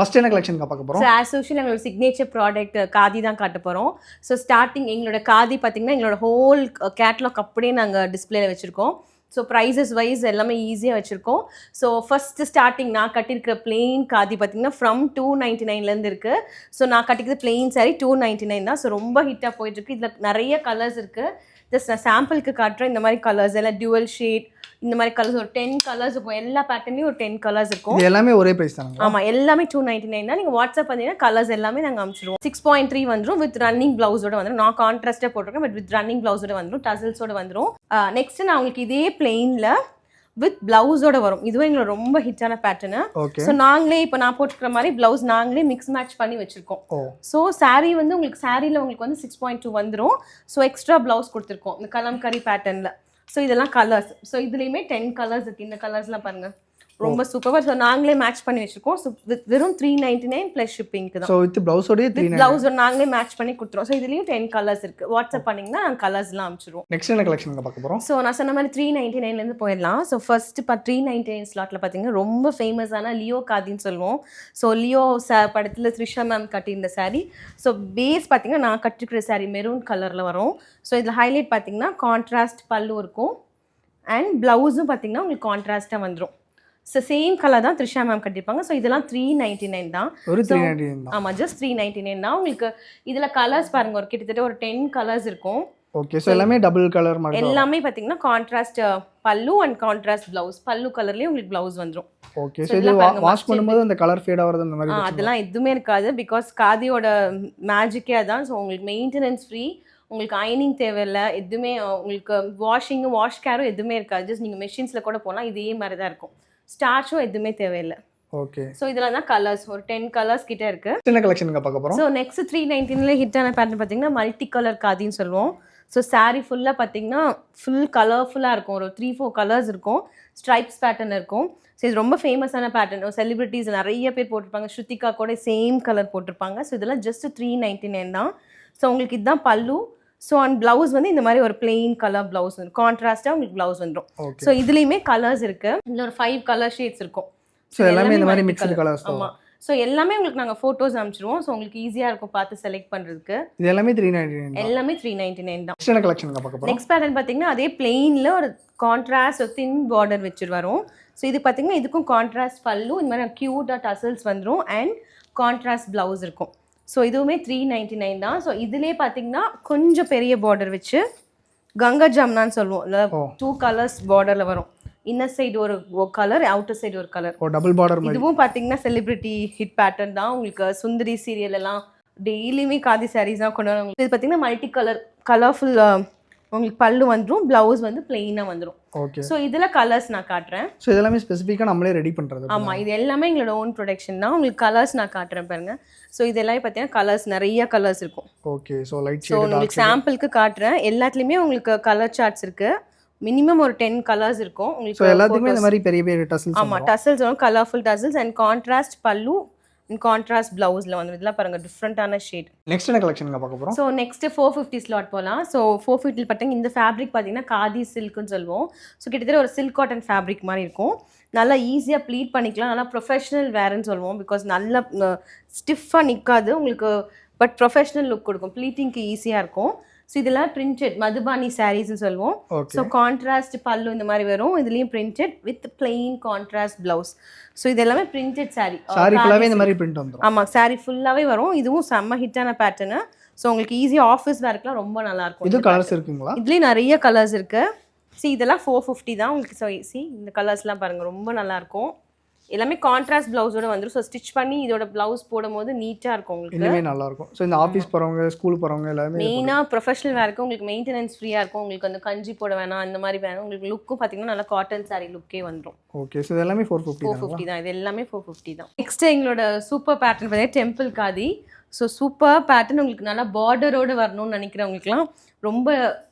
First என்ன collection பார்க்க போறோம்? ஸோ ஆஸ் யூஷுவல் எங்களோட சிக்னேச்சர் ப்ராடக்ட் காதி தான் காட்ட போகிறோம். ஸோ ஸ்டார்டிங் எங்களோட காதி பார்த்தீங்கன்னா எங்களோட ஹோல் கேட்லாக் அப்படியே நாங்கள் டிஸ்பிளேல வச்சுருக்கோம். ஸோ ப்ரைஸஸ் வைஸ் எல்லாமே ஈஸியாக வச்சுருக்கோம். ஸோ ஃபஸ்ட்டு ஸ்டார்டிங் நான் கட்டியிருக்கிற பிளெயின் காதி பார்த்தீங்கன்னா ஃப்ரம் 299 இருக்குது. ஸோ நான் கட்டிக்கிறது பிளெயின் சாரி 299 தான். ஸோ ரொம்ப ஹிட்டாக போயிட்டுருக்கு. இதில் நிறைய கலர்ஸ் இருக்குது. ஜஸ்ட் நான் சாம்பிளுக்கு காட்டுறேன். இந்த மாதிரி கலர்ஸ் எல்லாம் டியூவல் ஷேட், இந்த மாதிரி கலர்ஸ் ஒரு 10 கலர்ஸ் இருக்கும். எல்லா பேட்டர்ன்லையும் ஒரு 10 கலர்ஸ் இருக்கும். இது எல்லாமே ஒரே பிரைஸ் தானே? ஆமாம், எல்லாமே 299 தான். நீங்கள் வாட்ஸ்அப் பார்த்தீங்கன்னா கலர்ஸ் எல்லாமே நாங்கள் அனுப்பிச்சிடுவோம். 6.3 வந்துடும் வித் ரன்னிங் ப்ளவுஸோட வந்துடும். நான் கான்ட்ராஸ்ட்டாக போட்டிருக்கேன், பட் வித் ரன்னிங் ப்ளவுஸோட வந்துடும், டசல்ஸோட வந்துடும். நெக்ஸ்ட் நான் உங்களுக்கு இதே பிளெயினில் வித் பிளவுஸோட வரும். இதுவும் எங்களோட ரொம்ப ஹிட்டான பேட்டர்னு. ஸோ நாங்களே இப்போ நான் போட்டுக்கிற மாதிரி பிளவுஸ் நாங்களே மிக்ஸ் மேட்ச் பண்ணி வச்சிருக்கோம். ஸோ சாரீ வந்து உங்களுக்கு சாரியில் உங்களுக்கு வந்து 6.2 வந்துடும். ஸோ எக்ஸ்ட்ரா பிளவுஸ் கொடுத்துருக்கோம் இந்த கலம்கரி பேட்டர்னில். ஸோ இதெல்லாம் கலர்ஸ். ஸோ இதுலேயுமே 10 கலர்ஸ் இருக்குது. இந்த கலர்ஸ்லாம் பாருங்கள், ரொம்ப சூப்பர். ஸோ நாங்களே மேட்ச் பண்ணி வச்சிருக்கோம். ஸோ வெறும் 399 ப்ளஸ் ஷிப்பிங்க்கு தான். ஸோ வித் பிளவுஸோட பிளவுஸ் நாங்களே மேட்ச் பண்ணி கொடுத்துருவோம். ஸோ இதுலேயும் 10 கலர்ஸ் இருக்குது. வாட்ஸ்அப் பண்ணிங்கன்னா நாங்கள் கலர்ஸ்லாம் அனுப்பிச்சிடுவோம். நெக்ஸ்ட் என்ன கலெக்ஷன் பார்க்க போகிறோம்? ஸோ நான் சொன்ன மாதிரி 399லேருந்து போயிடலாம். ஸோ ஃபர்ஸ்ட் 399 ஸ்லாட்டில் பார்த்தீங்கன்னா ரொம்ப ஃபேமஸான லியோ காதின்னு சொல்லுவோம். ஸோ லியோ படத்தில் த்ரிஷா மேம் கட்டியிருந்த சாரீ. ஸோ பேஸ் பார்த்தீங்கன்னா நான் கட்டிருக்கிற சாரீ மெரூன் கலரில் வரும். ஸோ இதில் ஹைலைட் பார்த்தீங்கன்னா கான்ட்ராஸ்ட் பல்லு இருக்கும் அண்ட் ப்ளவுஸும் பார்த்தீங்கன்னா உங்களுக்கு கான்ட்ராஸ்ட்டாக வந்துடும். ஸோ சேம் கலர் தான் த்ரிஷா மேம் கட்டியிருப்பாங்க. ஸோ இதெல்லாம் 399 தான். ஆமாம், ஜஸ்ட் 399 தான். உங்களுக்கு இதில் கலர்ஸ் பாருங்கள், ஒரு கிட்டத்தட்ட ஒரு 10 கலர்ஸ் இருக்கும். ஓகே, ஸோ எல்லாமே டபுள் கலர் மாதிரி எல்லாமே பார்த்தீங்கன்னா கான்ட்ராஸ்ட் பல்லு அண்ட் கான்ட்ராஸ்ட் ப்ளவுஸ். பல்லு கலர்லேயே உங்களுக்கு ப்ளவுஸ் வந்துடும். ஓகே, ஸோ இது வாஷ் பண்ணும்போது அந்த கலர் ஃபேட் ஆகிறது அந்த மாதிரி அதெல்லாம் எதுவுமே இருக்காது. பிகாஸ் காதியோட மேஜிக்கே அதான். ஸோ உங்களுக்கு மெயின்டெனன்ஸ் ஃப்ரீ, உங்களுக்கு அயனிங் தேவையில்லை, எதுவுமே உங்களுக்கு வாஷ் கேரும் எதுவுமே இருக்காது. ஜஸ்ட் நீங்கள் மெஷின்ஸில் கூட போகலாம், இதே மாதிரி தான் இருக்கும். ஸ்டார்ச்சும் எதுவுமே தேவையில்லை. ஓகே, ஸோ இதெல்லாம் தான் கலர்ஸ், ஒரு 10 கலர்ஸ் கிட்ட இருக்கு. என்ன கலெக்ஷன் பார்க்க போகிறோம்? ஸோ நெக்ஸ்ட் 399ல ஹிட்டான பேட்டர்ன் பார்த்தீங்கன்னா மல்டி கலர் காதின்னு சொல்லுவோம். ஸோ சாரீ ஃபுல்லாக பார்த்தீங்கன்னா ஃபுல் கலர்ஃபுல்லாக இருக்கும். ஒரு 3-4 கலர்ஸ் இருக்கும். ஸ்ட்ரைப்ஸ் பேட்டர்ன் இருக்கும். ஸோ இது ரொம்ப ஃபேமஸான பேட்டர்ன். செலிபிரிட்டிஸ் நிறைய பேர் போட்டிருப்பாங்க. ஸ்ருத்திகா கூட சேம் கலர் போட்டிருப்பாங்க. ஸோ இதெல்லாம் ஜஸ்ட் 399 தான். ஸோ உங்களுக்கு இதுதான் பல்லு. ஸோ அண்ட் ப்ளவுஸ் வந்து இந்த மாதிரி ஒரு பிளெயின் கலர் ப்ளவுஸ் வந்து கான்ட்ராஸ்ட்டாக உங்களுக்கு ப்ளவுஸ் வந்துடும். ஸோ இதுலேயுமே கலர்ஸ் இருக்குது. இதில் ஒரு 5 கலர் ஷேட்ஸ் இருக்கும். ஸோ எல்லாமே இந்த மாதிரி மிக்ஸ்டு கலர்ஸ். ஆமாம், ஸோ எல்லாமே உங்களுக்கு நாங்கள் ஃபோட்டோஸ் அனுப்பிச்சிடுவோம். ஸோ உங்களுக்கு ஈஸியாக இருக்கும் பார்த்து செலக்ட் பண்ணுறதுக்கு. இது எல்லாமே 399. எல்லாமே 399 தான். நெக்ஸ்ட் என்ன கலெக்ஷன் பார்க்க போகிறோம்? நெக்ஸ்ட் பேட்டர்ன் பார்த்தீங்கன்னா அதே பிளெயினில் ஒரு கான்ட்ராஸ்ட் ஒரு தின் பார்டர் வச்சுட்டு வரும். ஸோ இது பார்த்தீங்கன்னா இதுக்கும் கான்ட்ராஸ்ட் பல்லு, இந்த மாதிரி க்யூட்டாக டசல்ஸ் வந்துடும் அண்ட் கான்ட்ராஸ்ட் ப்ளவுஸ் இருக்கும். ஸோ இதுவுமே 399 தான். ஸோ இதுலேயே பார்த்தீங்கன்னா கொஞ்சம் பெரிய பார்டர் வச்சு கங்கா ஜம்னான்னு சொல்லுவோம். இல்லை 2 கலர்ஸ் பார்டரில் வரும். இன்னர் சைடு ஒரு கலர், அவுட்டர் சைடு ஒரு கலர், டபுள் பார்டர். இதுவும் பார்த்தீங்கன்னா செலிபிரிட்டி ஹிட் பேட்டர்ன் தான். உங்களுக்கு சுந்தரி சீரியல் எல்லாம் டெய்லியுமே காதி சாரீஸ் தான் கொண்டு வராங்க. இது பார்த்தீங்கன்னா மல்டி கலர் கலர்ஃபுல் உங்களுக்கு பல்லு வந்துடும், ப்ளவுஸ் வந்து பிளெயினாக வந்துடும். ஓகே, ஸோ இதில் கலர்ஸ் நான் காட்டுறேன். ஸோ இதெல்லாமே ஸ்பெசிஃபிக்காக நம்மளே ரெடி பண்ணுறது. ஆமாம், இது எல்லாமே எங்களோட ஓன் ப்ரொடக்ஷன் தான். உங்களுக்கு கலர்ஸ் நான் காட்டுறேன் பாருங்க. ஸோ இது எல்லாமே பார்த்தீங்கன்னா கலர்ஸ் நிறைய கலர்ஸ் இருக்கும். Okay, so light shade. So உங்களுக்கு சாம்பிளுக்கு காட்டுறேன். எல்லாத்துலேயுமே உங்களுக்கு கலர் சார்ட்ஸ் இருக்குது. மினிமம் ஒரு 10 கலர்ஸ் இருக்கும் உங்களுக்கு. ஸோ எல்லாத்துக்குமே இந்த மாதிரி பெரிய பெரிய டசல்ஸ். ஆமாம், டசல்ஸ் வரும், கலர்ஃபுல் டசல்ஸ் அண்ட் கான்ட்ராஸ்ட் பல்லு அண்ட் கான்ட்ராஸ்ட் ப்ளவுஸில் வந்து இதெல்லாம் பாருங்கள் டிஃப்ரெண்ட்டான ஷேட். நெக்ஸ்ட் என்ன கலெக்ஷன் பார்க்க போகிறோம்? ஸோ நெக்ஸ்ட் 450 ஸ்லாட் போகலாம். ஸோ 450 பார்த்தீங்கன்னா இந்த ஃபேப்ரிக் பார்த்தீங்கன்னா காதி சில்க்குன்னு சொல்லுவோம். ஸோ கிட்டத்தட்ட ஒரு சில்க் காட்டன் ஃபேப்ரிக் மாதிரி இருக்கும். நல்லா ஈஸியாக ப்ளீட் பண்ணிக்கலாம். நல்லா ப்ரொஃபஷனல் வேர்ன்னு சொல்லுவோம். பிகாஸ் நல்லா ஸ்டிஃபாக நிற்காது உங்களுக்கு, பட் ப்ரொஃபஷனல் லுக் கொடுக்கும். ப்ளீட்டிங்க்கு ஈஸியாக இருக்கும். ஸோ இதெல்லாம் பிரிண்டட் மதுபானி சாரீஸ்ன்னு சொல்லுவோம். ஸோ கான்ட்ராஸ்ட் பல்லு இந்த மாதிரி வரும். இதுலேயும் printed with plain contrast blouse. So இது எல்லாமே பிரிண்டட் சாரீ. இந்த மாதிரி பிரிண்ட் வந்துடும். ஆமாம், சாரீ ஃபுல்லாகவே வரும். இதுவும் செம்ம ஹிட்டான பேட்டர்னு. ஸோ உங்களுக்கு ஈஸியாக ஆஃபீஸ் வேர்க்கெலாம் ரொம்ப நல்லாயிருக்கும். இது கலர்ஸ் இருக்குங்களா? இதுலேயும் நிறைய கலர்ஸ் இருக்குது. இதெல்லாம் 450 தான் உங்களுக்கு. ஸோ இந்த கலர்ஸ்லாம் பாருங்கள், ரொம்ப நல்லாயிருக்கும். எல்லாமே கான்ட்ராஸ்ட் ப்ளவுஸோட வந்துடும். ஸோ ஸ்டிச் பண்ணி இதோட ப்ளவுஸ் போடும்போது நீட்டாக இருக்கும் உங்களுக்கு. எல்லாமே நல்லா இருக்கும். ஸோ இந்த ஆஃபீஸ் போகிறவங்க, ஸ்கூல் போகிறவங்க எல்லாமே மெயினாக ப்ரொஃபஷனல் வேருக்கு உங்களுக்கு மெயின்டெனன்ஸ் ஃப்ரீயாக இருக்கும். உங்களுக்கு வந்து கஞ்சி போட வேணாம், அந்த மாதிரி வேணும். உங்களுக்கு லுக்கும் பார்த்தீங்கன்னா நல்லா காட்டன் சாரீ லுக்கே வந்துடும். ஓகே, ஸோ இது எல்லாமே 450 தான். இது எல்லாமே 450 தான். நெக்ஸ்ட் எங்களோட சூப்பர் பேட்டர்ன் பார்த்தீங்கன்னா temple khadi. So super pattern உங்களுக்கு நல்லா பார்டரோடு வரணும்னு நினைக்கிறவங்களுக்குலாம் ரொம்ப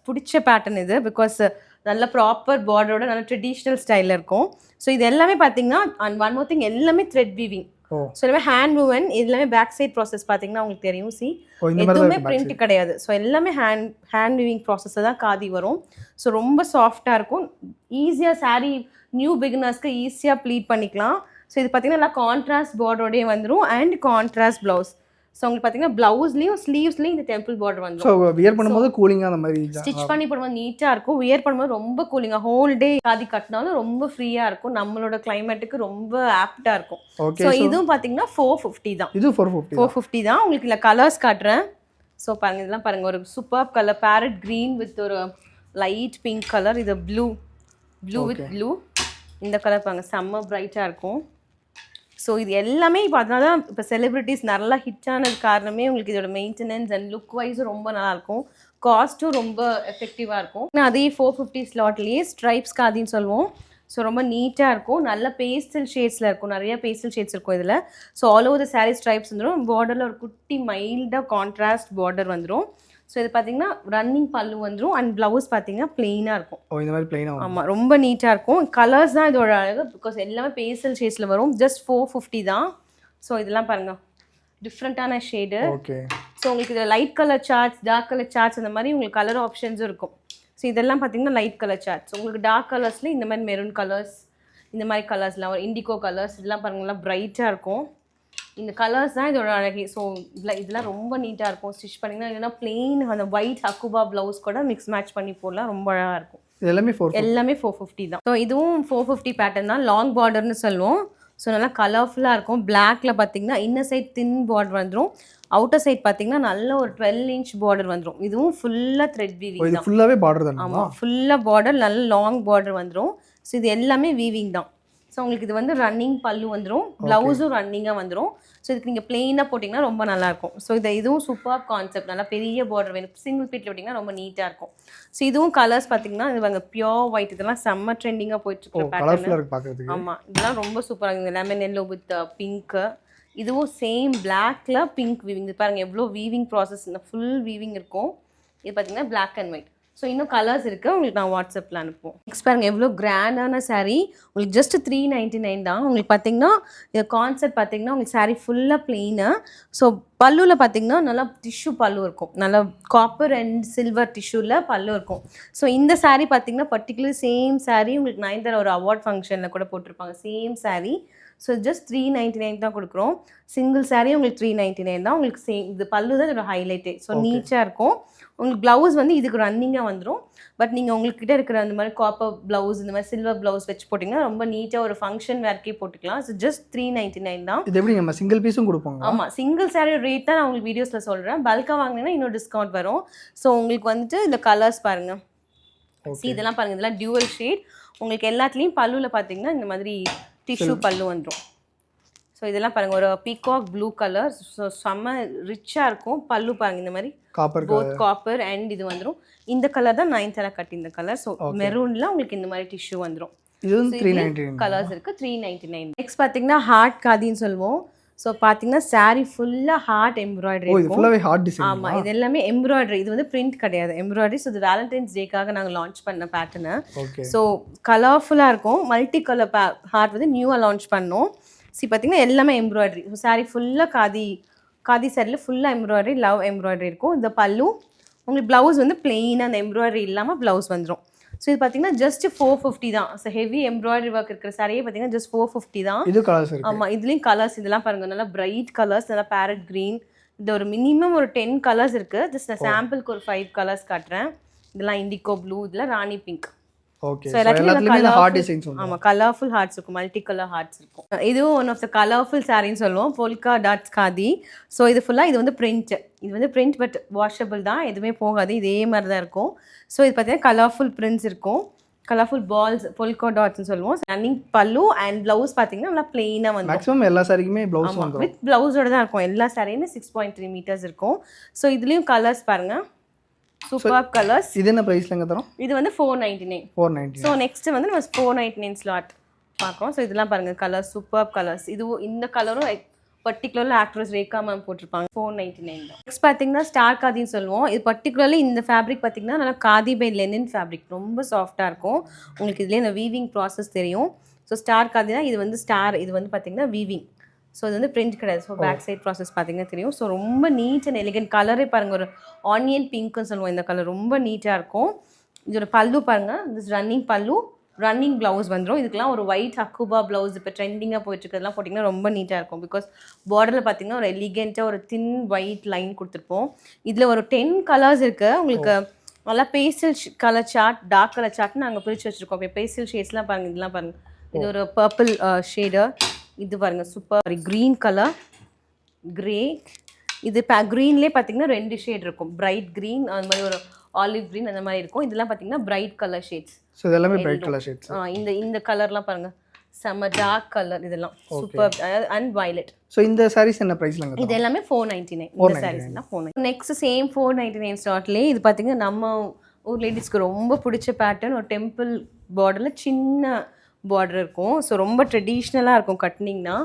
பிடிச்ச பேட்டர்ன் இது. பிகாஸ் நல்ல ப்ராப்பர் பார்டரோட நல்ல ட்ரெடிஷ்னல் ஸ்டைலில் இருக்கும். ஸோ இது எல்லாமே பார்த்தீங்கன்னா அண்ட் ஒன் மோர் திங் எல்லாமே த்ரெட் வீவிங். ஸோ எல்லாமே ஹேண்ட் மூவன். எல்லாமே பேக் சைட் ப்ராசஸ் பார்த்தீங்கன்னா உங்களுக்கு தெரியும். எதுவுமே பிரிண்ட் கிடையாது. ஸோ எல்லாமே ஹேண்ட் வீவிங் ப்ராசஸை தான் காதி வரும். ஸோ ரொம்ப சாஃப்டாக இருக்கும். ஈஸியாக சாரீ நியூ பிகினர்ஸ்க்கு ஈஸியாக ப்ளீட் பண்ணிக்கலாம். ஸோ இது பார்த்தீங்கன்னா நல்லா கான்ட்ராஸ்ட் பார்டரோடய வந்துடும் அண்ட் கான்ட்ராஸ்ட் ப்ளவுஸ். ஸோ உங்களுக்கு பார்த்தீங்கன்னா ப்ளவுஸ்லேயும் ஸ்லீவ்ஸ்லேயும் இந்த டெம்பிள் பார்டர் வந்துடும். ஸோ வியர் பண்ணும்போது கூலிங்காக அந்த மாதிரி ஸ்டிச் பண்ணி போடும்போது நீட்டாக இருக்கும், வியர் பண்ணும்போது ரொம்ப கூலிங்காக ஹோல் டே காதி கட்டினாலும் ரொம்ப ஃப்ரீயாக இருக்கும், நம்மளோட கிளைமேட்டுக்கு ரொம்ப ஆப்டாக இருக்கும். ஸோ இதுவும் பார்த்தீங்கன்னா 450 தான். இது 450 தான். உங்களுக்கு இல்லை கலர்ஸ் காட்டுறேன். ஸோ பாருங்கள், இதெல்லாம் பாருங்கள், ஒரு super colour farad green with ஒரு லைட் பிங்க் கலர், இது ப்ளூ வித் ப்ளூ. இந்த கலர் பாருங்கள், செம்ம பிரைட்டாக இருக்கும். ஸோ இது எல்லாமே இப்போ அதனால தான் இப்போ செலிப்ரிட்டிஸ் நல்லா ஹிட் ஆனது காரணமே உங்களுக்கு இதோட மெயின்டெனன்ஸ் அண்ட் லுக் வைஸும் ரொம்ப நல்லாயிருக்கும், காஸ்ட்டும் ரொம்ப எஃபெக்டிவாக இருக்கும். அதே 450 ஸ்லாட்லேயே ஸ்ட்ரைப்ஸ் காதின்னு சொல்லுவோம். ஸோ ரொம்ப நீட்டாக இருக்கும், நல்ல பேஸ்டல் ஷேட்ஸில் இருக்கும், நிறைய பேஸ்டல் ஷேட்ஸ் இருக்கும் இதில். So all over the sari stripes வந்துடும், பார்டரில் ஒரு குட்டி மைல்டாக கான்ட்ராஸ்ட் பார்டர் வந்துடும். ஸோ இது பார்த்தீங்கன்னா ரன்னிங் பல்லு வந்துடும் அண்ட் ப்ளவுஸ் பார்த்தீங்கன்னா பிளெயினாக இருக்கும். இந்த மாதிரி பிளெயினாக ஆமாம், ரொம்ப நீட்டாக இருக்கும். கலர்ஸ் தான் இதோட அழகு, பிகாஸ் எல்லாமே பேஸ்டல் ஷேட்ஸில் வரும். ஜஸ்ட் 450 தான். ஸோ இதெல்லாம் பாருங்கள், டிஃப்ரெண்ட்டான ஷேடு. ஓகே. ஸோ உங்களுக்கு இதில் light colour charts, dark colour charts, அந்த மாதிரி உங்களுக்கு கலர் ஆப்ஷன்ஸும் இருக்கும். ஸோ இதெல்லாம் பார்த்தீங்கன்னா லைட் கலர் சார்ட்ஸ். உங்களுக்கு டார்க் கலர்ஸ்லேயும் இந்த மாதிரி மெரூன் கலர்ஸ், இந்த மாதிரி கலர்ஸ்லாம் ஒரு இண்டிகோ கலர்ஸ், இதெல்லாம் பாருங்கள்லாம் ப்ரைட்டாக இருக்கும். இந்த கலர்ஸ் தான் இதோட அழகே. ஸோ இதெல்லாம் ரொம்ப நீட்டாக இருக்கும், ஸ்டிச் பண்ணிங்கன்னா. இல்லைன்னா பிளெயின் அந்த ஒயிட் ஹக்குபா ப்ளவுஸ் கூட மிக்ஸ் மேட்ச் பண்ணி போடலாம், ரொம்ப அழகாக இருக்கும். எல்லாமே 450 தான். ஸோ இதுவும் 450 பேட்டர்ன் தான், லாங் பார்டர்னு சொல்லுவோம். ஸோ நல்லா கலர்ஃபுல்லாக இருக்கும். பிளாக்ல பார்த்தீங்கன்னா இன்னர் சைட் தின் பார்டர் வந்துடும், அவுட்டர் சைட் பார்த்தீங்கன்னா நல்ல ஒரு 12 இன்ச் பார்டர் வந்துடும். இதுவும் ஃபுல்லாக த்ரெட் வீவிங் தான். ஃபுல்லாகவே பார்டர் தான். ஆமாம், ஃபுல்லாக பார்டர், நல்ல லாங் பார்டர் வந்துடும். ஸோ இது எல்லாமே வீவிங் தான். ஸோ உங்களுக்கு இது வந்து ரன்னிங் பல்லு வந்துடும், ப்ளவுஸும் ரன்னிங்காக வந்துடும். ஸோ இதுக்கு நீங்கள் பிளெயினாக போட்டிங்கன்னா ரொம்ப நல்லாயிருக்கும். ஸோ இதுவும் சூப்பர் கான்செப்ட், நல்லா பெரிய பார்டர் வேணும், சிங்கிள் பீட்டில் போட்டிங்கன்னா ரொம்ப நீட்டாக இருக்கும். ஸோ இதுவும் கலர்ஸ் பார்த்தீங்கன்னா இது வாங்க பியோர் ஒயிட், இதெல்லாம் செம்ம ட்ரெண்டிங்காக போயிட்டுருக்கு பேட்டர்ன். ஆமாம், இதெல்லாம் ரொம்ப சூப்பராக இருக்குது. Lemon yellow with pink. இதுவும் சேம் பிளாக்ல பிங்க் வீவிங். இது பாருங்கள் எவ்வளோ வீவிங் ப்ராசஸ், இந்த ஃபுல் வீவிங் இருக்கும். இது பார்த்தீங்கன்னா பிளாக் அண்ட் ஒயிட். ஸோ இன்னும் கலர்ஸ் இருக்குது, உங்களுக்கு நான் வாட்ஸ்அப்பில் அனுப்புவோம். நெக்ஸ்ட் பாருங்கள், எவ்வளோ கிராண்டான சாரீ, உங்களுக்கு ஜஸ்ட் 399 தான். உங்களுக்கு பார்த்தீங்கன்னா இந்த கான்செப்ட் பார்த்தீங்கன்னா உங்களுக்கு சாரீ ஃபுல்லாக பிளெயினு. ஸோ பல்லுவில் பார்த்தீங்கன்னா நல்லா டிஷ்யூ பல்லு இருக்கும், நல்லா காப்பர் அண்ட் சில்வர் டிஷ்யூவில் பல்லு இருக்கும். ஸோ இந்த சாரீ பார்த்தீங்கன்னா பர்டிகுலர் சேம் சாரீ உங்களுக்கு நயன்தாரா ஒரு அவார்ட் ஃபங்க்ஷனில் கூட போட்டிருப்பாங்க, சேம் சாரீ. ஸோ ஜஸ்ட் 399 தான் கொடுக்குறோம். சிங்கிள் சாரீ உங்களுக்கு 399 தான். உங்களுக்கு சேம் இது பல்லு தான் இதோட ஹைலைட்டே. ஸோ நீட்டாக இருக்கும். உங்களுக்கு ப்ளவுஸ் வந்து இதுக்கு ரன்னிங்காக வந்துடும். பட் நீங்கள் உங்கள்கிட்ட இருக்கிற அந்த மாதிரி காப்பர் ப்ளவுஸ், இந்த மாதிரி சில்வர் ப்ளவுஸ் வச்சு போட்டிங்கன்னா ரொம்ப நீட்டாக ஒரு ஃபங்க்ஷன் வேர்க்கே போட்டுக்கலாம். ஸோ ஜஸ்ட் 399 தான். இது எப்படி நம்ம சிங்கிள் பீஸும் கொடுப்போம்? ஆமாம், சிங்கிள் சாரீ ரேட் தான் நான் உங்களுக்கு வீடியோஸில் சொல்கிறேன். பல்காக வாங்கினீங்கன்னா இன்னும் டிஸ்கவுண்ட் வரும். ஸோ உங்களுக்கு வந்துட்டு இந்த கலர்ஸ் பாருங்கள், இதெல்லாம் பாருங்கள், இதெல்லாம் டியூவல் ஷேட். உங்களுக்கு எல்லாத்துலேயும் பல்லுவில் பார்த்தீங்கன்னா இந்த மாதிரி டிஷ்யூ பல்லு வந்துடும். ஸோ இதெல்லாம் பாருங்கள், ஒரு பீகாக் ப்ளூ கலர். ஸோ செம்ம ரிச்சாக இருக்கும். பல்லு பாருங்கள், இந்த மாதிரி போத் காப்பர் அண்ட் இது வந்துடும். இந்த கலர் தான் நயன்தாரா கட், இந்த கலர். ஸோ மெரூனில் உங்களுக்கு இந்த மாதிரி டிஷ்யூ வந்துடும். கலர்ஸ் இருக்குது, 399. நெக்ஸ்ட் பார்த்தீங்கன்னா ஹார்ட் காதின்னு சொல்லுவோம். ஸோ பார்த்தீங்கன்னா சாரீ ஃபுல்லாக ஹார்ட் எம்ப்ராய்டரி இருக்கும். ஆமாம், இது எல்லாமே எம்ப்ராய்டரி, இது வந்து பிரிண்ட் கிடையாது, எம்ப்ராய்டரி. ஸோ இது வேலண்டைன்ஸ் டேக்காக நாங்கள் லான்ச் பண்ண பேட்டர்னு. ஸோ கலர்ஃபுல்லாக இருக்கும். மல்டி கலர் ஹார்ட் வந்து நியூவாக லான்ச் பண்ணோம். பார்த்தீங்கன்னா எல்லாமே எம்ப்ராய்டரி. ஸோ சாரீ ஃபுல்லாக காதி சாரியில் ஃபுல்லாக எம்ப்ராய்டரி, லவ் எம்ப்ராய்டரி இருக்கும். இந்த பல்லு உங்களுக்கு ப்ளவுஸ் வந்து பிளெயினாக அந்த எம்ப்ராய்டரி இல்லாமல் ப்ளவுஸ் வந்துடும். ஸோ இது பார்த்தீங்கன்னா ஜஸ்ட் 450 தான். ஸோ ஹெவி எம்ப்ராய்டரி ஒர்க் இருக்கிற சாரியே பார்த்தீங்கன்னா ஜஸ்ட் 450 தான். இது கலர்ஸ் இருக்கு. ஆமாம், இதுலேயும் கலர்ஸ் இதெல்லாம் பாருங்கள், நல்லா பிரைட் கலர்ஸ், நல்லா பேரட் க்ரீன். இது ஒரு மினிமம் ஒரு 10 கலர்ஸ் இருக்குது. ஜஸ்ட் நான் சாம்பிளுக்கு ஒரு 5 கலர்ஸ் காட்டுறேன். இதெல்லாம் இண்டிகோ ப்ளூ, இதெல்லாம் ராணி பிங்க். ஓகே, ஸோ எல்லாத்துலயுமே ஹார்ட் டிசைன்ஸ் வந்து. ஆமாம், கலர்ஃபுல் ஹார்ட்ஸ் இருக்கும், மல்டி கலர் ஹார்ட்ஸ் இருக்கும். இதுவும் ஒன் ஆஃப் த கலர்ஃபுல் சாரின்னு சொல்லுவோம், போல்கா டாட்ஸ் காதி. ஸோ இது ஃபுல்லாக இது வந்து பிரிண்ட், இது வந்து பிரிண்ட் பட் வாஷபிள் தான், எதுவுமே போகாது, இதே மாதிரி தான் இருக்கும். ஸோ இது பார்த்தீங்கன்னா கலர்ஃபுல் பிரிண்ட்ஸ் இருக்கும், கலர்ஃபுல் பால்ஸ், போல்கா டாட்ஸ்னு சொல்லுவோம். ரன்னிங் பல்லு அண்ட் ப்ளவுஸ் பார்த்தீங்கன்னா நல்லா பிளெயினாக வந்து மேக்ஸிமம் எல்லா சாரிக்குமே ப்ளவுஸ் வந்துடும், வித் ப்ளவுஸோட தான் இருக்கும். எல்லா சாரியுமே 6.3 மீட்டர்ஸ் இருக்கும். ஸோ இதுலேயும் கலர்ஸ் பாருங்கள், சூப்பர் கலர்ஸ். இது என்ன பிரைஸ்லங்க தரோம்? இது வந்து 499. ஸோ நெக்ஸ்ட் வந்து நம்ம 499 ஸ்லாட் பார்க்குறோம். ஸோ இதெல்லாம் பாருங்கள், கலர் சூப்பர் கலர்ஸ். இதுவும் இந்த கலரும் பர்டிகுலர்லி ஆக்ட்ரஸ் ரேகா மேம் போட்டிருப்பாங்க. 499 தான். நெக்ஸ்ட் பார்த்தீங்கன்னா ஸ்டார் காதின்னு சொல்லுவோம். இது பர்டிகுலர்லி இந்த ஃபேப்ரிக் பார்த்தீங்கன்னா நல்லா காதி பை லெனின் ஃபேப்ரிக், ரொம்ப சாஃப்டாக இருக்கும். உங்களுக்கு இதுலேயே இந்த வீவிங் ப்ராசஸ் தெரியும். ஸோ ஸ்டார் காதி தான். இது வந்து ஸ்டார், இது வந்து பார்த்தீங்கன்னா வீவிங். ஸோ இது வந்து பிரிண்ட் கிடையாது. ஸோ பேக் சைட் ப்ராசஸ் பார்த்தீங்கன்னா தெரியும். ஸோ ரொம்ப நீட் அண்ட் எலிகன்ட். கலரே பாருங்கள், ஒரு ஆனியன் பிங்க்னு சொல்லுவோம். இந்த கலர் ரொம்ப நீட்டாக இருக்கும். இதோட பல்லு பாருங்கள், திஸ் ரன்னிங் பல்லு ரன்னிங் ப்ளவுஸ் வந்துடும். இதுக்கெல்லாம் ஒரு ஒயிட் ஹக்குபா ப்ளவுஸ் இப்போ ட்ரெண்டிங்காக போயிட்டுருக்கிறதுலாம் போட்டிங்கன்னா ரொம்ப நீட்டாக இருக்கும். பிகாஸ் பார்டரில் பார்த்தீங்கன்னா ஒரு எலிகெண்ட்டாக ஒரு தின் ஒயிட் லைன் கொடுத்துருப்போம். இதில் ஒரு 10 கலர்ஸ் இருக்குது. உங்களுக்கு நல்லா pastel colour chart, dark colour சார்ட்னு நாங்கள் பிரித்து வச்சுருக்கோம். இப்போ பேஸ்டல் ஷேட்ஸ்லாம் பாருங்கள், இதெல்லாம் பாருங்கள். இது ஒரு பர்பிள் ஷேடர், இது பாருங்கள் சூப்பர் க்ரீன் கலர், கிரே, இது க்ரீன்லேயே பார்த்தீங்கன்னா 2 ஷேட் இருக்கும். பிரைட் க்ரீன், அந்த மாதிரி ஒரு ஆலிவ் க்ரீன் அந்த மாதிரி இருக்கும். இதெல்லாம் பார்த்தீங்கன்னா பிரைட் கலர் ஷேட்ஸ். ஸோ இதெல்லாமே பிரைட் கலர் ஷேட்ஸ். இந்த கலர்லாம் பாருங்கள் செம்ம டார்க் கலர், இதெல்லாம் சூப்பர் அண்ட் வயலட். ஸோ இந்த சாரீஸ் என்ன ப்ரைஸ்லங்க? இது எல்லாமே 499. இந்த சாரீஸ் எல்லாம் 499. நெக்ஸ்ட் சேம் 499 ஸ்டார்ட்லேயே இது பார்த்தீங்கன்னா நம்ம ஊர் லேடிஸ்க்கு ரொம்ப பிடிச்ச பேட்டர்ன், ஒரு டெம்பிள் பார்டரில் சின்ன பார்டர் இருக்கும். ஸோ ரொம்ப ட்ரெடிஷ்னலாக இருக்கும் கட்டினிங்னா.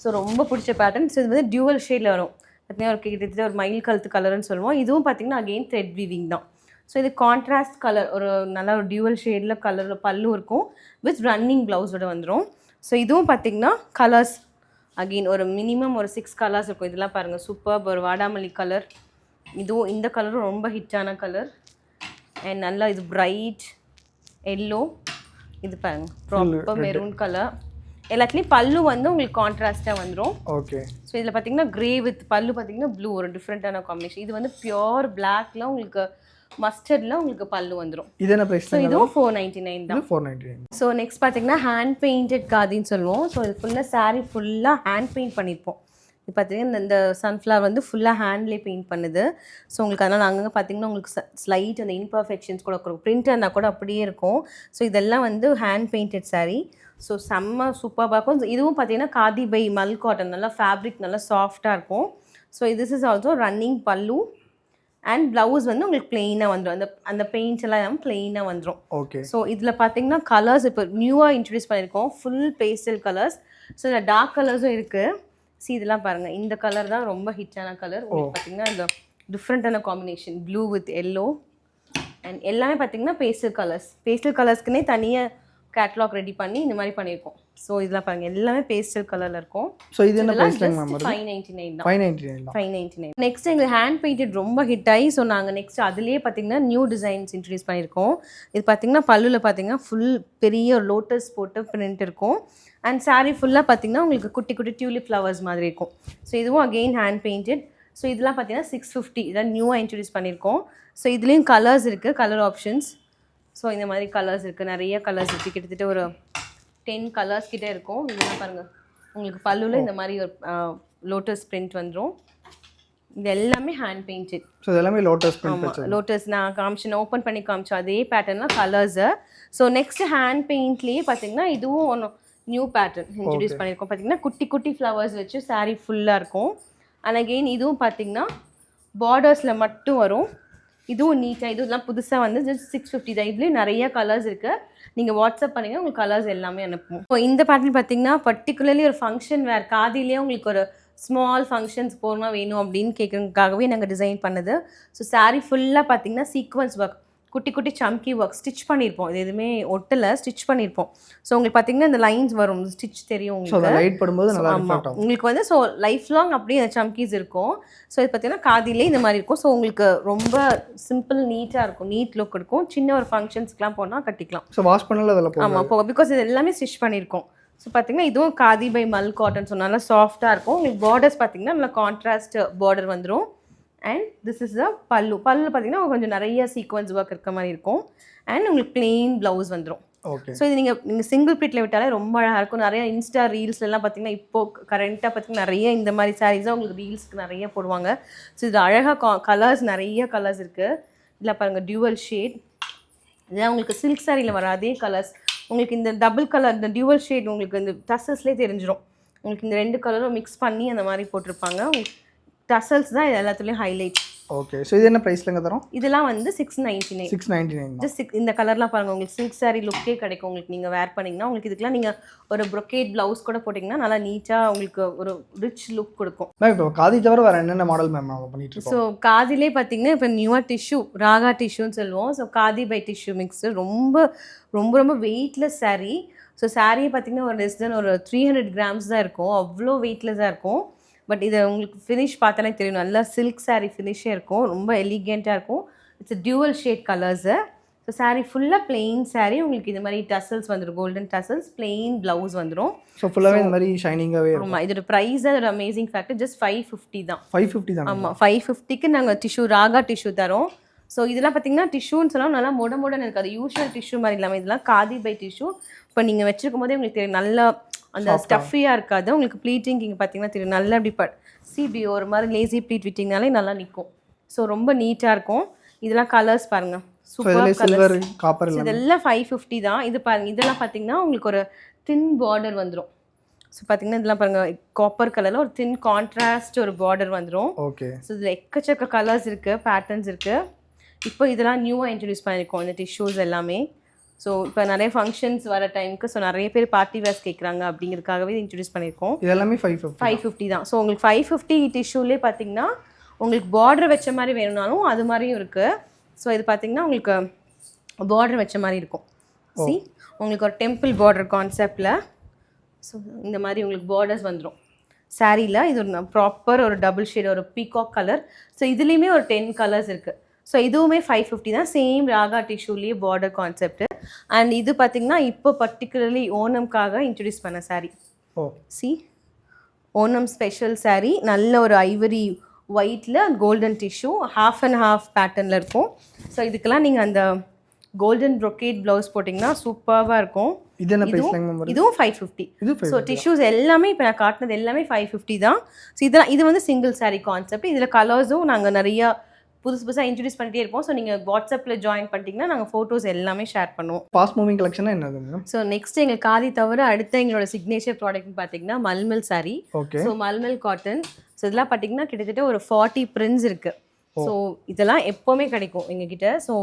ஸோ ரொம்ப பிடிச்ச பேட்டர்ன். ஸோ இது வந்து டியூவல் ஷேடில் வரும். பார்த்தீங்கன்னா ஒரு கிட்டத்தட்ட ஒரு மயில் கழுத்து கலர்னு சொல்லுவோம். இதுவும் பார்த்தீங்கன்னா அகெயின் த்ரெட் வீவிங் தான். ஸோ இது கான்ட்ராஸ்ட் கலர், ஒரு நல்ல ஒரு டியூவல் ஷேடில் கலரில் பல்லு இருக்கும், வித் ரன்னிங் ப்ளவுஸோட வந்துடும். ஸோ இதுவும் பார்த்தீங்கன்னா கலர்ஸ் அகெயின் ஒரு மினிமம் ஒரு 6 கலர்ஸ் இருக்கும். இதெல்லாம் பாருங்கள் சூப்பர், ஒரு வாடாமல்லி கலர், இதுவும் இந்த கலரும் ரொம்ப ஹிட்டான கலர். அண்ட் நல்லா இது பிரைட் எல்லோ, இது பாருங்கள் ப்ராப்பர் மெரூன் கலர். எல்லாத்துலேயும் பல்லு வந்து உங்களுக்கு கான்ட்ராஸ்ட்டாக வந்துடும். ஓகே. ஸோ இதில் பார்த்தீங்கன்னா கிரே வித் பல்லு பார்த்தீங்கன்னா ப்ளூ, ஒரு டிஃப்ரெண்ட்டான காம்பினேஷன். இது வந்து பியோர் பிளாக்ல உங்களுக்கு மஸ்டர்டில் உங்களுக்கு பல்லு வந்துடும். இது என்ன ப்ரைஸ்? ஸோ இதுவும் 499 தான். 499. ஸோ நெக்ஸ்ட் பார்த்தீங்கன்னா ஹேண்ட் பெயிண்டட் காதின்னு சொல்லுவோம். ஸோ இது ஃபுல்லாக சாரீ ஃபுல்லாக ஹேண்ட் பெயிண்ட் பண்ணியிருப்போம். இது பார்த்தீங்கன்னா இந்த சன்ஃப்ளவர் வந்து ஃபுல்லாக ஹேண்ட்லேயே பெயிண்ட் பண்ணுது. ஸோ உங்களுக்கு அதனால் அங்கங்கே பார்த்தீங்கன்னா உங்களுக்கு ஸ்லைட் அந்த இன்பர்ஃபெக்ஷன்ஸ் கூட இருக்கும். பிரிண்ட் இருந்தால் கூட அப்படியே இருக்கும். ஸோ இதெல்லாம் வந்து ஹேண்ட் பெயிண்டட் சாரீ. ஸோ செம்ம சூப்பராக இருக்கும். இதுவும் பார்த்தீங்கன்னா காதி பை மல் காட்டன், நல்லா ஃபேப்ரிக் நல்லா சாஃப்டாக இருக்கும். So this is also running பல்லு அண்ட் ப்ளவுஸ் வந்து உங்களுக்கு பிளெயினாக வந்துடும். அந்த பெயிண்ட்ஸ் எல்லாம் பிளெயினாக வந்துடும். ஓகே. ஸோ இதில் பார்த்தீங்கன்னா கலர்ஸ் இப்போ நியூவாக இன்ட்ரடியூஸ் பண்ணியிருக்கோம், ஃபுல் பேஸ்டல் கலர்ஸ். ஸோ இதில் டார்க் கலர்ஸும் இருக்குது. இதெல்லாம் பாருங்கள், இந்த கலர் தான் ரொம்ப ஹிட்டான கலர். உங்களுக்கு பார்த்தீங்கன்னா இந்த டிஃப்ரெண்ட்டான combination blue with yellow and எல்லாமே பார்த்தீங்கன்னா பேஸ்டல் கலர்ஸ். பேஸ்டல் கலர்ஸ்க்குனே தனியாக கேட்லாக் ரெடி பண்ணி இந்த மாதிரி பண்ணியிருக்கோம். ஸோ இதெல்லாம் பாருங்கள் எல்லாமே பேஸ்டல் கலரில் இருக்கும். ஸோ இது என்ன ப்ரைஸ்ல மேம்? 599 தான். 599. நெக்ஸ்ட் எங்களுக்கு ஹேண்ட் பெயிண்டட் ரொம்ப ஹிட் ஆகி ஸோ நாங்கள் நெக்ஸ்ட் அதுலேயே பார்த்தீங்கன்னா நியூ டிசைன்ஸ் இன்ட்ரடியூஸ் பண்ணியிருக்கோம். இது பார்த்தீங்கன்னா பல்லுவில் பார்த்தீங்கன்னா ஃபுல் பெரிய லோட்டஸ் போட்டு பிரிண்ட் இருக்கும். அண்ட் சாரீ ஃபுல்லாக பார்த்தீங்கன்னா உங்களுக்கு குட்டி குட்டி டியூலிப் ஃப்ளவர்ஸ் மாதிரி இருக்கும். ஸோ இதுவும் அகெயின் ஹேண்ட் பெயிண்டட். ஸோ இதெல்லாம் பார்த்தீங்கன்னா 650 இதான் நியூவாக இன்ட்ரடியூஸ் பண்ணியிருக்கோம். ஸோ இதுலேயும் கலர்ஸ் இருக்குது, கலர் ஆப்ஷன்ஸ். ஸோ இந்த மாதிரி கலர்ஸ் இருக்குது, நிறைய கலர்ஸ் இருக்குது. கிட்டத்தட்ட ஒரு 10 கலர்ஸ் கிட்டே இருக்கும். இதெல்லாம் பாருங்கள் உங்களுக்கு பல்லுவில் இந்த மாதிரி ஒரு லோட்டஸ் பிரிண்ட் வந்துடும். இது எல்லாமே ஹேண்ட் பெயிண்டட். ஸோ எல்லாமே லோட்டஸ் பிரிண்ட். லோட்டஸ் நான் காமிச்சேன், ஓப்பன் பண்ணி காமிச்சோம் அதே பேட்டர்னில் கலர்ஸு. ஸோ நெக்ஸ்ட் ஹேண்ட் பெயிண்ட்லேயே பார்த்தீங்கன்னா இதுவும் ஒன்று நியூ பேட்டர்ன் இன்ட்ரடியூஸ் பண்ணியிருக்கோம். பார்த்தீங்கன்னா குட்டி குட்டி ஃப்ளவர்ஸ் வச்சு சாரீ ஃபுல்லாக இருக்கும். அண்ட் அகெயின் இதுவும் பார்த்தீங்கன்னா பார்டர்ஸில் மட்டும் வரும். இதுவும் நீட்டாக, இதுலாம் புதுசாக வந்து ஜஸ்ட் 650 தான். இதுலேயும் நிறைய கலர்ஸ் இருக்குது. நீங்கள் வாட்ஸ்அப் பண்ணிங்க உங்களுக்கு கலர்ஸ் எல்லாமே அனுப்புவோம். ஸோ இந்த பேட்டர்ன் பார்த்தீங்கன்னா பர்டிகுலர்லி ஒரு ஃபங்க்ஷன் வேர் காதிலேயே உங்களுக்கு ஒரு ஸ்மால் ஃபங்க்ஷன்ஸ் போகணும் வேணும் அப்படின்னு கேட்குறதுக்காகவே நாங்கள் டிசைன் பண்ணது. ஸோ சாரீ ஃபுல்லாக பார்த்தீங்கன்னா சீக்வன்ஸ் ஒர்க், குட்டி குட்டி சம்கி ஒர்க் ஸ்டிச் பண்ணியிருப்போம். இது எதுவுமே ஒட்டலை, ஸ்டிச் பண்ணியிருப்போம். ஸோ உங்களுக்கு பார்த்தீங்கன்னா இந்த லைன்ஸ் வரும், ஸ்டிச் தெரியும் உங்களுக்கு. லைட் படும்போது நல்லா இருக்கும் உங்களுக்கு வந்து. ஸோ லைஃப் லாங் அப்படியே அந்த சம்கீஸ் இருக்கும். ஸோ இது பார்த்தீங்கன்னா காதிலே இந்த மாதிரி இருக்கும். ஸோ உங்களுக்கு ரொம்ப சிம்பிள் நீட்டாக இருக்கும், நீட் லுக் இருக்கும். சின்ன ஒரு ஃபங்க்ஷன்ஸ்க்குலாம் போனால் கட்டிக்கலாம். ஸோ வாஷ் பண்ணல அதில் போகும். ஆமாம் போகும், பிகாஸ் இது எல்லாமே ஸ்டிச் பண்ணியிருக்கோம். ஸோ பார்த்தீங்கன்னா இதுவும் khadi by Mal cotton, so நல்லா சாஃப்டாக இருக்கும். உங்களுக்கு பார்டர்ஸ் பார்த்தீங்கன்னா நல்லா கான்ட்ராஸ்ட் பார்டர் வந்துடும். அண்ட் திஸ் இஸ் த பல்லு. பல்லு பார்த்தீங்கன்னா கொஞ்சம் நிறைய சீக்வன்ஸ் ஒர்க் இருக்க மாதிரி இருக்கும். அண்ட் உங்களுக்கு பிளெயின் ப்ளவுஸ் வந்துடும். ஓகே. ஸோ இது நீங்கள் சிங்கிள் பிரிட்டில் விட்டாலே ரொம்ப அழகாக இருக்கும். நிறைய இன்ஸ்டா ரீல்ஸ்லாம் பார்த்தீங்கன்னா இப்போது கரண்ட்டாக பார்த்தீங்கன்னா நிறைய இந்த மாதிரி சாரீஸாக உங்களுக்கு ரீல்ஸ்க்கு நிறைய போடுவாங்க. ஸோ இது அழகாக கலர்ஸ் நிறைய கலர்ஸ் இருக்குது. இதில் பாருங்கள் டியூவல் ஷேட், இதெல்லாம் உங்களுக்கு சில்க் சாரியில் வர அதே கலர்ஸ். உங்களுக்கு இந்த டபுள் கலர் இந்த டியூவல் ஷேட் உங்களுக்கு இந்த டசல்ஸ்லேயே தெரிஞ்சிடும். உங்களுக்கு இந்த 2 கலரும் மிக்ஸ் பண்ணி அந்த மாதிரி போட்டிருப்பாங்க. உங்களுக்கு டசல்ஸ் தான் இது எல்லாத்துலேயும் ஹைலைட். ஓகே. ஸோ இது என்ன ப்ரைஸ்லங்க தரோம்? இதெல்லாம் வந்து 699. 699 ஜஸ்ட் இந்த கலர்லாம் பாருங்கள் உங்களுக்கு சில்க் சாரீ லுக்கே கிடைக்கும். உங்களுக்கு நீங்கள் வேர் பண்ணிங்கன்னா உங்களுக்கு இதுக்கெலாம் நீங்கள் ஒரு ப்ரொக்கேட் ப்ளவுஸ் கூட போட்டிங்கன்னா நல்லா நீட்டாக உங்களுக்கு ஒரு ரிச் லுக் கொடுக்கும். மேம் இப்போ காதி தவிர வேறு என்னென்ன மாடல் மேம் நம்ம பண்ணிட்டு இருக்கோம்? ஸோ காதிலே பார்த்தீங்கன்னா இப்போ நியூவாக டிஷ்யூ ராகா டிஷ்யூன்னு சொல்லுவோம். So khadi by tissue mix ரொம்ப ரொம்ப ரொம்ப வெயிட்லெஸ் சாரீ. ஸோ சாரியே பார்த்தீங்கன்னா ஒரு லெஸ் தென் ஒரு 300 கிராம்ஸ் தான் இருக்கும். அவ்வளோ வெயிட்லெஸ்ஸாக இருக்கும். பட் இதை உங்களுக்கு ஃபினிஷ் பார்த்தாலே தெரியும், நல்லா சில்க் சாரீ ஃபினிஷே இருக்கும், ரொம்ப எலிகெண்ட்டாக இருக்கும். It's dual shade colours. So saree ஃபுல்லாக plain saree உங்களுக்கு இது மாதிரி டசல்ஸ் வந்துடும், கோல்டன் டசல்ஸ், plain ப்ளவுஸ் வந்துடும். ஸோ ஃபுல்லாகவே இந்த மாதிரி ஷைனிங்காகவே இருக்கும். ஆமாம், இதோட ப்ரைஸ் அதோட அமேசிங் ஃபேக்டர் ஜஸ்ட் 550 தான். 550 தான். ஆமாம், 550க்கு நாங்கள் டிஷ்யூ ராகா டிஷ்யூ தரோம். ஸோ இதெல்லாம் பார்த்தீங்கன்னா டிஷ்யூன்னு சொன்னால் நல்லா மொடன்னு இருக்காது, யூஷுவல் டிஷ்யூ மாதிரி இல்லாமல் இதெல்லாம் காதி பை டிஷ்யூ. இப்போ நீங்கள் வச்சிருக்கும் போதே உங்களுக்கு தெரியும் நல்லா அந்த ஸ்டஃபியாக இருக்காது. உங்களுக்கு ப்ளீட்டிங் இங்கே பார்த்தீங்கன்னா தெரியும் நல்லா இப்படி சிபி ஒரு மாதிரி லேசி ப்ளீட் விட்டிங்கனாலே நல்லா நிற்கும். ஸோ ரொம்ப நீட்டாக இருக்கும். இதெல்லாம் கலர்ஸ் பாருங்கள், சூப்பர் சில்வர் காப்பர் இதெல்லாம் 550 தான். இது பாருங்க, இதெல்லாம் பார்த்தீங்கன்னா உங்களுக்கு ஒரு தின் பார்டர் வந்துடும். ஸோ பார்த்தீங்கன்னா இதெல்லாம் பாருங்கள், காப்பர் கலரில் ஒரு தின் கான்ட்ராஸ்ட் ஒரு பார்டர் வந்துடும். ஓகே. ஸோ இதில் எக்கச்சக்க கலர்ஸ் இருக்குது, பேட்டர்ன்ஸ் இருக்குது. இப்போ இதெல்லாம் நியூவாக இன்ட்ரடியூஸ் பண்ணியிருக்கோம் இந்த டிஷ்யூஸ் எல்லாமே. ஸோ இப்போ நிறைய ஃபங்க்ஷன்ஸ் வர டைமுக்கு ஸோ நிறைய பேர் பார்ட்டி வேர்ஸ் கேட்குறாங்க அப்படிங்கிறதுக்காகவே இன்ட்ரடியூஸ் பண்ணியிருக்கோம். இது எல்லாமே 550 தான். ஸோ உங்களுக்கு 550 டிஷ்யூலே பார்த்தீங்கன்னா உங்களுக்கு பார்டர் வச்ச மாதிரி வேணும்னாலும் அது மாதிரியும் இருக்குது. ஸோ இது பார்த்தீங்கன்னா உங்களுக்கு பார்டர் வச்ச மாதிரி இருக்கும். சி உங்களுக்கு ஒரு டெம்பிள் பார்டர் கான்செப்டில் ஸோ இந்த மாதிரி உங்களுக்கு பார்டர்ஸ் வந்துடும் சாரியில். இது ஒரு ப்ராப்பர் ஒரு டபுள் ஷேட் ஒரு பீகாக் கலர். ஸோ இதுலேயுமே ஒரு 10 கலர்ஸ் இருக்குது. ஸோ இதுவுமே 550 தான், சேம் ராகா டிஷ்யூலேயே பார்டர் கான்செப்ட். அண்ட் இது பார்த்தீங்கன்னா இப்போ பர்டிகுலர்லி ஓணம்காக இன்ட்ரடியூஸ் பண்ண சாரீ. சி ஓணம் ஸ்பெஷல் சாரீ, நல்ல ஒரு ஐவரி ஒயிட்டில் golden tissue, half and half பேட்டர்னில் இருக்கும். ஸோ இதுக்கெல்லாம் நீங்கள் அந்த கோல்டன் ப்ரொக்கேட் ப்ளவுஸ் போட்டிங்கன்னா சூப்பராக இருக்கும். இதுவும் 550. ஸோ டிஷ்யூஸ் எல்லாமே இப்போ நான் காட்டினது எல்லாமே 550 தான். ஸோ இது வந்து சிங்கிள் சாரீ கான்செப்ட். இதில் கலர்ஸும் நாங்கள் நிறையா புதுசாக இன்ட்ரடியூஸ் பண்ணிட்டே இருப்போம். ஸோ நீங்கள் வாட்ஸ்அப்பில் ஜாயின் பண்ணிட்டீங்கன்னா நாங்கள் ஃபோட்டோஸ் எல்லாமே ஷேர் பண்ணுவோம். ஃபாஸ்ட் மூவிங் கலெக்ஷனாக என்னது? ஸோ நெக்ஸ்ட் எங்கள் காதி தவிர அடுத்த எங்களோட சிக்னேச்சர் ப்ராடக்ட்னு பார்த்தீங்கன்னா mulmul sari. Okay. So mulmul cotton. So இதெல்லாம் பார்த்தீங்கன்னா கிட்டத்தட்ட ஒரு 40 பிரிண்ட்ஸ் இருக்குது. ஸோ இதெல்லாம் எப்போவுமே கிடைக்கும் எங்ககிட்ட. ஸோ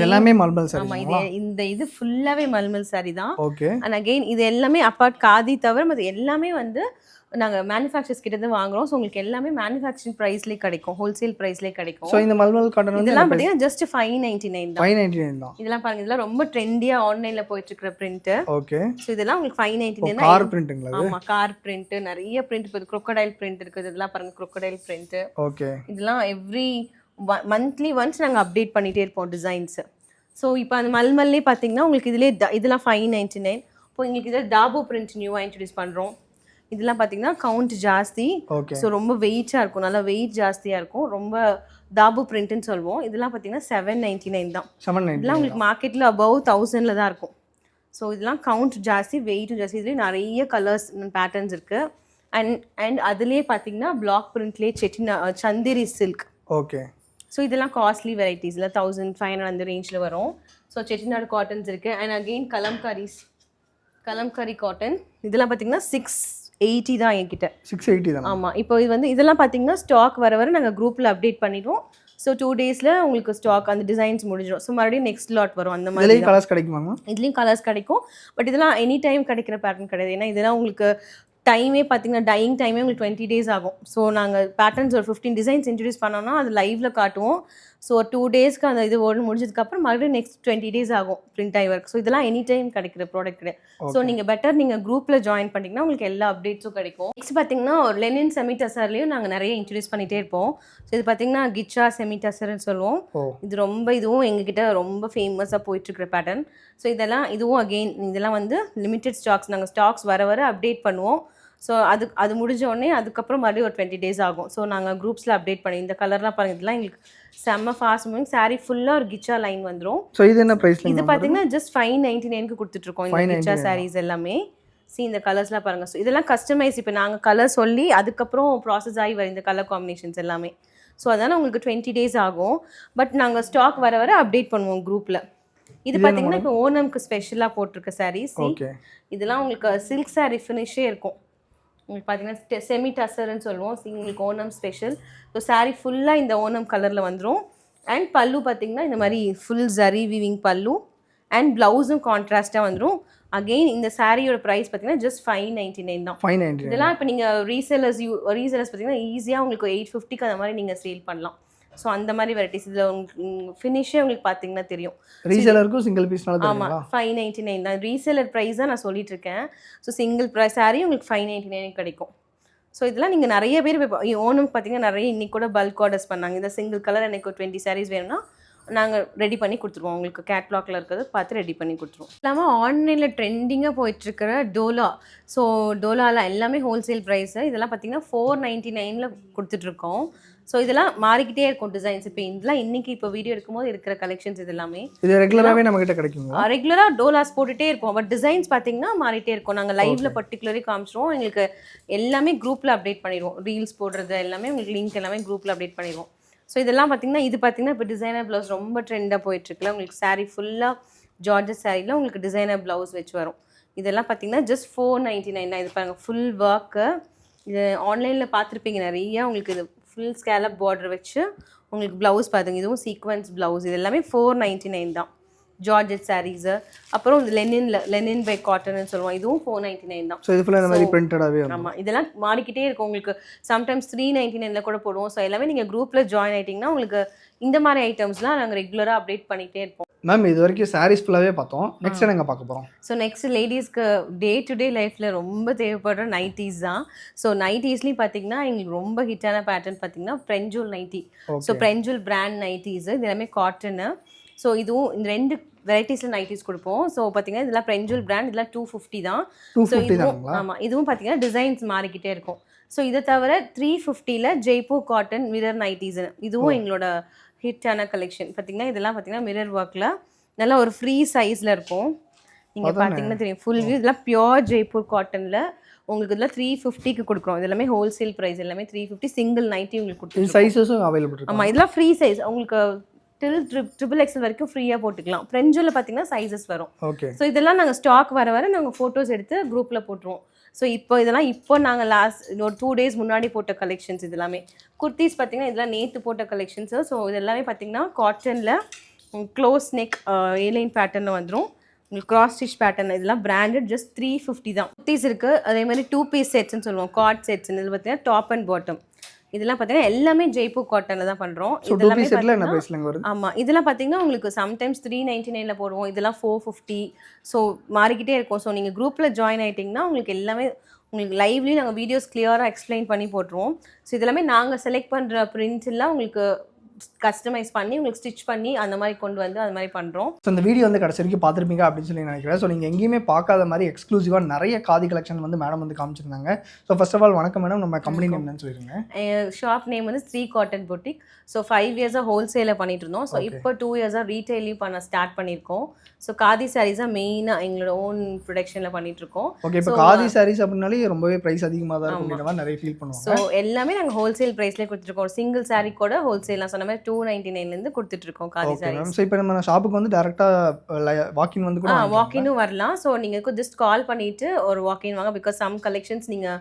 எல்லாமே மல்மல் சாரி. ஆமா, இது ஃபுல்லாவே மல்மல் சாரி தான். ஓகே. அண்ட் அகைன் இது எல்லாமே அப்பார்ட் காதி தவிர மற்ற எல்லாமே வந்து நாங்கள் மேனுஃபேக்சர்ஸ் கிட்ட இருந்து வாங்குறோம். ஸோ உங்களுக்கு எல்லாமே மேனுஃபேக்சரிங் ப்ரைஸ்லேயே கிடைக்கும், ஹோல்சேல் ப்ரைஸ்லேயே கிடைக்கும். ஸோ இந்த மல்மல் காட்டன் இதெல்லாம் பார்த்தீங்கன்னா ஜஸ்ட் 599 தான். 599 தான். இதெல்லாம் பாருங்க, இதெல்லாம் ரொம்ப ட்ரெண்டியாக ஆன்லைனில் போயிட்டு இருக்கிற பிரிண்ட். ஓகே. ஸோ இதெல்லாம் உங்களுக்கு 599 தான். கார் பிரிண்ட்டுங்களா? ஆமாம், கார் பிரிண்ட், நிறைய பிரிண்ட் இப்போ crocodile பிரிண்ட் இருக்குது. இதெல்லாம் பாருங்க crocodile பிரிண்ட். ஓகே. இதெல்லாம் எவ்ரி மந்த்லி ஒன்ஸ் நாங்கள் அப்டேட் பண்ணிகிட்டே இருப்போம் டிசைன்ஸு. ஸோ இப்போ அந்த மல்மல்லே பார்த்தீங்கன்னா உங்களுக்கு இதெல்லாம் 599. இப்போ எங்களுக்கு இதில் டாபோ பிரிண்ட் நியூவாக இன்ட்ரடியூஸ் பண்ணுறோம். இதெல்லாம் பார்த்தீங்கன்னா கவுண்ட் ஜாஸ்தி. ஸோ ரொம்ப வெயிட்டாக இருக்கும், நல்லா வெயிட் ஜாஸ்தியாக இருக்கும், ரொம்ப தாபு பிரிண்ட்டுன்னு சொல்லுவோம். இதெல்லாம் பார்த்தீங்கன்னா 799 தான். இதெல்லாம் உங்களுக்கு மார்க்கெட்டில் அபவ் 1000 தான் இருக்கும். ஸோ இதெல்லாம் கவுண்ட் ஜாஸ்தி, வெயிட்டும் ஜாஸ்தி. இதுலேயே நிறைய கலர்ஸ் பேட்டர்ன்ஸ் இருக்குது. அண்ட் அதுலேயே பார்த்தீங்கன்னா பிளாக் பிரிண்ட்லேயே சந்திரி சில்க். ஓகே. ஸோ இதெல்லாம் காஸ்ட்லி வெரைட்டிஸில் 1500 அந்த ரேஞ்சில் வரும். ஸோ செட்டிநாடு காட்டன்ஸ் இருக்குது. And again Kalamkari cotton. இதெல்லாம் பார்த்தீங்கன்னா 680 தான் என்கிட்ட. 680 தான். ஆமாம். இப்போ இதெல்லாம் பார்த்தீங்கன்னா ஸ்டாக் வர நாங்கள் குரூப்பில் அப்டேட் பண்ணிடுவோம். ஸோ 2 டேஸில் உங்களுக்கு ஸ்டாக் அந்த டிசைன்ஸ் முடிஞ்சிடும். ஸோ மறுபடியும் நெக்ஸ்ட் லாட் வரும். அந்த மாதிரி கலர்ஸ் கிடைக்குமாங்க? இதுலேயும் கலர்ஸ் கிடைக்கும். பட் இதெல்லாம் எனி டைம் கிடைக்கிற பேட்டர்ன் கிடையாது. ஏன்னா இதெல்லாம் உங்களுக்கு டைமே பார்த்தீங்கன்னா டையிங் டைமே உங்களுக்கு 20 days ஆகும். ஸோ நாங்கள் பேட்டர்ன்ஸ் ஒரு 15 டிசைன்ஸ் இன்ட்ரடியூஸ் பண்ணோம்னா அது லைவில் காட்டுவோம். ஸோ ஒரு 2 டேஸ்க்கு அந்த இது ஒன்று முடிஞ்சதுக்கப்புறம் மறுபடியும் நெக்ஸ்ட் 20 days ஆகும் பிரிண்ட் ஆகி ஒர்க். ஸோ இதெல்லாம் எனி டைம் கிடைக்கிற ப்ராடக்ட் கிடையாது. ஸோ நீங்கள் பெட்டர் நீங்கள் குரூப்பில் ஜாயின் பண்ணிட்டீங்கன்னா உங்களுக்கு எல்லா அப்டேட்ஸும் கிடைக்கும். நெக்ஸ்ட் பார்த்தீங்கன்னா ஒரு லெனின் செமி டசர்லேயும் நாங்கள் நிறைய இன்ட்ரடியூஸ் பண்ணிகிட்டே இருப்போம். ஸோ இது பார்த்தீங்கன்னா கிச்சா செமி டசர்ன்னு சொல்லுவோம். இதுவும் எங்ககிட்ட ரொம்ப ஃபேமஸாக போயிட்டுருக்கிற பேட்டர்ன். ஸோ இதுவும் அகெயின் இதெல்லாம் வந்து லிமிடெட் ஸ்டாக்ஸ். நாங்கள் ஸ்டாக்ஸ் வர அப்டேட் பண்ணுவோம். ஸோ அது முடிஞ்ச உடனே அதுக்கப்புறம் மறுபடியும் ஒரு 20 days ஆகும். ஸோ நாங்கள் குரூப்ஸில் அப்டேட் பண்ணி இந்த கலர்லாம் பாருங்கள், இதெல்லாம் எங்களுக்கு செம்ம ஃபாஸ்ட் மூவிங். சாரீ ஃபுல்லாக ஒரு கிச்சா லைன் வந்துடும். ஸோ இது என்ன ப்ரைஸ்? இது பார்த்தீங்கன்னா ஜஸ்ட் 599க்கு கொடுத்துட்ருக்கோம் இந்த கிச்சா சாரீஸ் எல்லாமே. இந்த கலர்ஸ்லாம் பாருங்கள். ஸோ இதெல்லாம் கஸ்டமைஸ். இப்போ நாங்கள் கலர் சொல்லி அதுக்கப்புறம் ப்ராசஸ் ஆகி வர இந்த கலர் காம்பினேஷன்ஸ் எல்லாமே. ஸோ அதனால் உங்களுக்கு 20 days ஆகும். பட் நாங்கள் ஸ்டாக் வர அப்டேட் பண்ணுவோம் குரூப்பில். இது பார்த்தீங்கன்னா இப்போ ஓணம்க்கு ஸ்பெஷலாக போட்டிருக்க சாரீஸ். இதெல்லாம் உங்களுக்கு சில்க் சாரீ ஃபினிஷே இருக்கும். உங்களுக்கு பார்த்தீங்கன்னா செமி டசர்ன்னு சொல்லுவோம். உங்களுக்கு ஓணம் ஸ்பெஷல். ஸோ சாரீ ஃபுல்லாக இந்த ஓணம் கலரில் வந்துடும். அண்ட் பல்லு பார்த்தீங்கன்னா இந்த மாதிரி ஃபுல் ஜரி வீவிங் பல்லு. அண்ட் ப்ளவுஸும் கான்ட்ராஸ்ட்டாக வந்துடும். அகெயின் இந்த சாரியோட ப்ரைஸ் பார்த்தீங்கன்னா ஜஸ்ட் 599 தான். 599. இதெல்லாம் இப்போ நீங்கள் ரீசேலர்ஸ் பார்த்தீங்கன்னா ஈஸியாக உங்களுக்கு 850க்கு அந்த மாதிரி நீங்கள் சேல் பண்ணலாம். ஸோ அந்த மாதிரி வெரைட்டிஸ் இதில் உங்களுக்கு ஃபினிஷே உங்களுக்கு பார்த்தீங்கன்னா தெரியும். ரீசேலருக்கும் சிங்கிள் பீஸ்னால ஆமாம் 599 தான் ரீசேலர் ப்ரைஸ் தான் நான் சொல்லிட்டு இருக்கேன். ஸோ சிங்கிள் ப்ரைஸ் சாரி உங்களுக்கு 599 கிடைக்கும். ஸோ இதெல்லாம் நீங்கள் நிறைய பேர் ஓணம் பார்த்தீங்கன்னா நிறைய இன்னைக்கு கூட பல்க் ஆர்டர்ஸ் பண்ணாங்க. இந்த சிங்கிள் கலர் எனக்கு ஒரு 20 sarees வேணும்னா நாங்கள் ரெடி பண்ணி கொடுத்துருவோம். உங்களுக்கு கேட்லாக்ல இருக்கிறது பார்த்து ரெடி பண்ணி கொடுத்துருவோம். இல்லாமல் ஆன்லைனில் ட்ரெண்டிங்காக போயிட்டுருக்கிற டோலா. ஸோ டோலாவில் எல்லாமே ஹோல்சேல் ப்ரைஸு. இதெல்லாம் பார்த்தீங்கன்னா 499 கொடுத்துட்ருக்கோம். ஸோ இதெல்லாம் மாறிக்கிட்டே இருக்கும் டிசைன்ஸ். இப்போ இதெல்லாம் இன்னைக்கு இப்போ வீடியோ எடுக்கும்போது இருக்கிற கலெக்ஷன்ஸ் இது எல்லாமே. இது ரெகுலராகவே நம்மகிட்ட கிடைக்குங்களா? ரெகுலராக டோலாஸ் போட்டுகிட்டே இருப்போம். பட் டிசைன்ஸ் பார்த்தீங்கன்னா மாறிட்டே இருக்கும். நாங்கள் லைவ்ல பர்டிகுலரி காமிச்சிருவோம். எங்களுக்கு எல்லாமே குரூப்பில் அப்டேட் பண்ணிடுவோம். ரீல்ஸ் போடுறது எல்லாமே உங்களுக்கு லிங்க் எல்லாமே குரூப்பில் அப்டேட் பண்ணிடுவோம். ஸோ இதெல்லாம் பார்த்தீங்கன்னா இது பார்த்தீங்கன்னா இப்போ டிசைனர் ப்ளவுஸ் ரொம்ப ட்ரெண்டாக போயிட்டுருக்குல. உங்களுக்கு சாரீ ஃபுல்லாக ஜார்ஜஸ் சாரியில் உங்களுக்கு டிசைனர் ப்ளவுஸ் வச்சு வரும். இதெல்லாம் பார்த்தீங்கன்னா ஜஸ்ட் 499 தான். இது பாருங்கள் ஃபுல் ஒர்க்கு. இது ஆன்லைனில் பார்த்துருப்பீங்க நிறையா. உங்களுக்கு இது ஃபுல் ஸ்கேலப் பார்டர் வச்சு உங்களுக்கு ப்ளவுஸ் பார்த்துங்க. இதுவும் சீக்வன்ஸ் ப்ளவுஸ். இது எல்லாமே 499 தான். ஜார்ஜெட் சாரீஸு. அப்புறம் இந்த லெனின் பை காட்டன்னு சொல்லுவோம். இதுவும் 499 தான். ஸோ இது ஃபுல்லாக இந்த மாதிரி பிரிண்டடாகவே. ஆமாம், இதெல்லாம் மாறிக்கிட்டே இருக்கும். உங்களுக்கு சம்டைம்ஸ் 399 கூட போடுவோம். ஸோ எல்லாமே நீங்கள் குரூப்பில் ஜாயின் ஆகிட்டிங்கன்னா உங்களுக்கு இந்த மாதிரி ஐட்டம்ஸ்லாம் நாங்கள் ரெகுலராக அப்டேட் பண்ணிகிட்டே இருப்போம். மேம் இது வரைக்கும் சாரீஸ் ஃபுல்லாகவே பார்த்தோம். நெக்ஸ்ட் நாங்கள் பார்க்க போகிறோம். ஸோ நெக்ஸ்ட் லேடிஸ்க்கு டே டு டே லைஃப்பில் ரொம்ப தேவைப்படுற நைட்டிஸ் தான். ஸோ நைட்டிஸ்லேயும் பார்த்தீங்கன்னா எங்களுக்கு ரொம்ப ஹிட்டான பேட்டர்ன் பார்த்தீங்கன்னா ஃப்ரெஞ்சூல் நைட்டி. ஸோ ஃப்ரெஞ்சூல் பிராண்ட் நைட்டிஸ். இது எல்லாமே காட்டனு. ஸோ இதுவும் இந்த 2 வெரைட்டிஸில் நைட்டிஸ் கொடுப்போம். ஸோ பார்த்தீங்கன்னா இதெல்லாம் ஃப்ரெஞ்சூல் பிராண்ட். இதெல்லாம் 250 தான். ஸோ இதுவும் ஆமாம், இதுவும் பார்த்தீங்கன்னா டிசைன்ஸ் மாறிக்கிட்டே இருக்கும். ஸோ இதை தவிர 350ல் ஜெய்ப்பூர் காட்டன் மிரர் நைட்டிஸ்னு இதுவும் எங்களோட ஹிட்டான கலெக்ஷன். பார்த்தீங்கன்னா இதெல்லாம் பார்த்தீங்கன்னா மிரர் ஒர்க்கில் நல்லா ஒரு ஃப்ரீ சைஸில் இருக்கும். நீங்கள் பார்த்தீங்கன்னா தெரியும் ஃபுல் வியூ. இதெல்லாம் பியோர் ஜெய்ப்பூர் காட்டனில் உங்களுக்கு இதில் 350க்கு கொடுக்குறோம். இது எல்லாமே ஹோல்சேல் ப்ரைஸ். எல்லாமே 350 சிங்கிள் நைட்டி உங்களுக்கு கொடுத்துருவோம். சைஸஸும் அவைலபிள் இருக்கு. ஆமாம், இதெல்லாம் ஃப்ரீ சைஸ். உங்களுக்கு டில் XXL வரைக்கும் ஃப்ரீயாக போட்டுக்கலாம். ஃப்ரெஞ்சில் பார்த்தீங்கன்னா சைஸஸ் வரும். ஓகே. ஸோ இதெல்லாம் நாங்கள் ஸ்டாக் வர நாங்கள் ஃபோட்டோஸ் எடுத்து குரூப்பில் போட்டுருவோம். ஸோ இதெல்லாம் நாங்கள் ஒரு 2 days முன்னாடி போட்ட கலெக்ஷன்ஸ். இது எல்லாமே குர்த்திஸ் பார்த்தீங்கன்னா இதெல்லாம் நேற்று போட்ட கலெக்ஷன்ஸு. ஸோ இது எல்லாமே பார்த்தீங்கன்னா காட்டனில் க்ளோஸ் நெக் ஏலைன் பேட்டர்னில் வந்துடும். உங்களுக்கு கிராஸ் ஸ்டிச் பேட்டர்ன். இதெல்லாம் பிராண்டட் ஜஸ்ட் 350 தான். குர்த்திஸ் இருக்குது. அதே மாதிரி 2 piece செட்ஸ்ன்னு சொல்லுவோம். Cord sets. இது பார்த்தீங்கன்னா டாப் அண்ட் பாட்டம். இதெல்லாம் பார்த்தீங்கன்னா எல்லாமே ஜெய்ப்பூர் காட்டனில் தான் பண்ணுறோம். ஆமாம், இதெல்லாம் பார்த்தீங்கன்னா உங்களுக்கு சம்டைம்ஸ் 399 போடுவோம். இதெல்லாம் 450. ஸோ மாறிக்கிட்டே இருக்கும். ஸோ நீங்கள் குரூப்பில் ஜாயின் ஆகிட்டிங்கன்னா உங்களுக்கு எல்லாமே உங்களுக்கு லைவ்லேயும் நாங்கள் வீடியோஸ் கிளியராக எக்ஸ்பிளைன் பண்ணி போட்டுருவோம். ஸோ இதெல்லாமே நாங்கள் செலக்ட் பண்ணுற பிரிண்ட்ஸ் எல்லாம் உங்களுக்கு கஸ்டமைஸ் பண்ணி உங்களுக்கு ஸ்டிச் பண்ணி அந்த மாதிரி கொண்டு வந்து அந்த மாதிரி பண்ணுறோம். ஸோ இந்த வீடியோ வந்து கடைசி வரைக்கும் பார்த்துருப்பீங்க அப்படின்னு சொல்லி நினைக்கிறேன். ஸோ நீங்கள் எங்கேயுமே பார்க்காத மாதிரி எக்ஸ்க்ளூசிவாக நிறைய காதி கலெக்ஷன் வந்து மேடம் வந்து காமிச்சிருந்தாங்க. ஸோ ஃபர்ஸ்ட் ஆஃப் ஆல் வணக்கம் மேடம். நம்ம கம்பெனி நேம் என்னன்னு சொல்லிடுங்க. ஷாப் நேம் வந்து Sri cotton boutique. So 5 years ஹோல்சேலில் பண்ணிட்டு இருந்தோம். ஸோ இப்போ 2 years ரீட்டைலையும் பண்ண ஸ்டார்ட் பண்ணியிருக்கோம். ஸோ காதி சாரீஸாக மெயினாக எங்களோட ஓன் ப்ரொடக்ஷனில் பண்ணிட்டு இருக்கோம். ஓகே. இப்போ காதி சாரீஸ் அப்படின்னாலே ரொம்பவே ப்ரைஸ் அதிகமாக தான் இருக்கும். நிறைய ஃபீல் பண்ணுவோம். ஸோ எல்லாமே நாங்கள் ஹோல்சேல் ப்ரைஸ்லேயே கொடுத்துருக்கோம். சிங்கிள் சாரீ கூட ஹோல்சேல் நான் சொன்ன மாதிரி 299 கொடுத்துட்டு இருக்கோம் காதி சாரீஸ். சோ இப்போ நம்ம ஷாப்புக்கு வந்து டைரக்ட்டா வாக்கின் வந்து கூட வாக்கினும் வரலாம். சோ நீங்க ஜஸ்ட் கால் பண்ணிட்டு ஒரு வாக்கின் வாங்க. பிகாஸ் சம் கலெக்ஷன்ஸ் நீங்க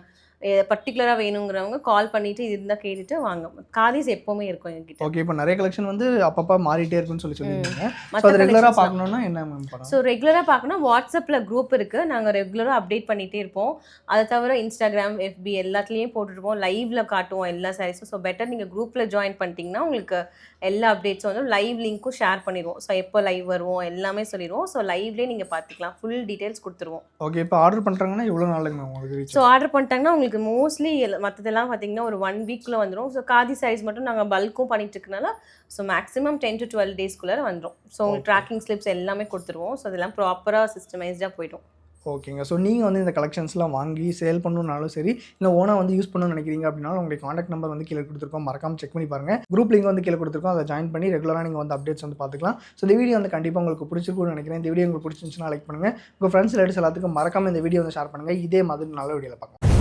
பர்டிகுலராக வேணுங்கிறவங்க கால் பண்ணிட்டு இது இருந்தால் கேட்டுட்டு வாங்க. காதிஸ் எப்பவுமே இருக்கும் என்கிட்ட. ஓகே. இப்போ நிறைய கலெக்ஷன் வந்து அப்பப்போ மாறிட்டே இருக்குன்னு சொல்லியிருந்தீங்க. ஸோ அது ரெகுலராக பார்க்கணும்னா என்ன மேம் பண்ணலாம்? ஸோ ரெகுலராக பார்க்கணும் வாட்ஸ்அப்பில் குரூப் இருக்குது. நாங்கள் ரெகுலராக அப்டேட் பண்ணிகிட்டே இருப்போம். அதை தவிர இன்ஸ்டாகிராம் FB எல்லாத்துலேயும் போட்டுருப்போம். லைவ்ல காட்டுவோம் எல்லா சாரீஸும். ஸோ பெட்டர் நீங்கள் குரூப்பில் ஜாயின் பண்ணிட்டீங்கன்னா உங்களுக்கு எல்லா அப்டேட்ஸும் வந்து லைவ் லிங்க்கும் ஷேர் பண்ணிடுவோம். ஸோ எப்போ லைவ் வருவோம் எல்லாமே சொல்லிடுவோம். ஸோ லைவ்லேயே நீங்கள் பார்த்துக்கலாம். ஃபுல் டீட்டெயில்ஸ் கொடுத்துருவோம். ஓகே. இப்போ ஆர்டர் பண்ணுறாங்கன்னா எவ்வளோ நாளுங்க மேம் உங்களுக்கு ரீச்? ஸோ ஆர்டர் பண்ணிட்டாங்கன்னா உங்களுக்கு மோஸ்ட்லி மற்றதெல்லாம் பார்த்தீங்கன்னா ஒரு 1 weekல வந்துடும். ஸோ காதி சாரீஸ் மட்டும் நாங்கள் பல்க்கும் பண்ணிட்டு இருக்கனால ஸோ மேக்ஸிமம் 10 to 12 daysக்குள்ளே வந்துடும். ஸோ உங்களுக்கு ட்ராக்கிங் ஸ்லிப்ஸ் எல்லாமே கொடுத்துருவோம். ஸோ அதெல்லாம் ப்ராப்பராக சிஸ்டமைஸ்டாக போய்டும். ஓகேங்க. ஸோ நீங்கள் வந்து இந்த கலெக்ஷன்ஸ்லாம் வாங்கி சேல் பண்ணணுன்னாலும் சரி, இல்லை ஓனாக வந்து யூஸ் பண்ணணும்னு நினைக்கிறீங்க அப்படின்னாலும் உங்களுடைய காண்டாக்ட் நம்பர் வந்து கீழே கொடுத்துருக்கோம். மறக்காம செக் பண்ணி பாருங்கள். குரூப் லிங்க் வந்து கீழே கொடுத்துருக்கோம். அதை ஜாயின் பண்ணி ரெகுலராக நீங்கள் வந்து அப்டேட்ஸ் வந்து பார்த்துக்கலாம். ஸோ இந்த வீடியோ வந்து கண்டிப்பாக உங்களுக்கு பிடிச்சிருக்கும்னு நினைக்கிறேன். இந்த வீடியோ உங்களுக்கு பிடிச்சிருந்துச்சுன்னா லைக் பண்ணுங்கள். உங்கள் ஃப்ரெண்ட்ஸ் லேடிஸ் எல்லாத்துக்கும் மறக்காம இந்த வீடியோ வந்து ஷேர் பண்ணுங்கள். இதே மாதிரி நல்ல வீடியோவில் பார்க்கலாம்.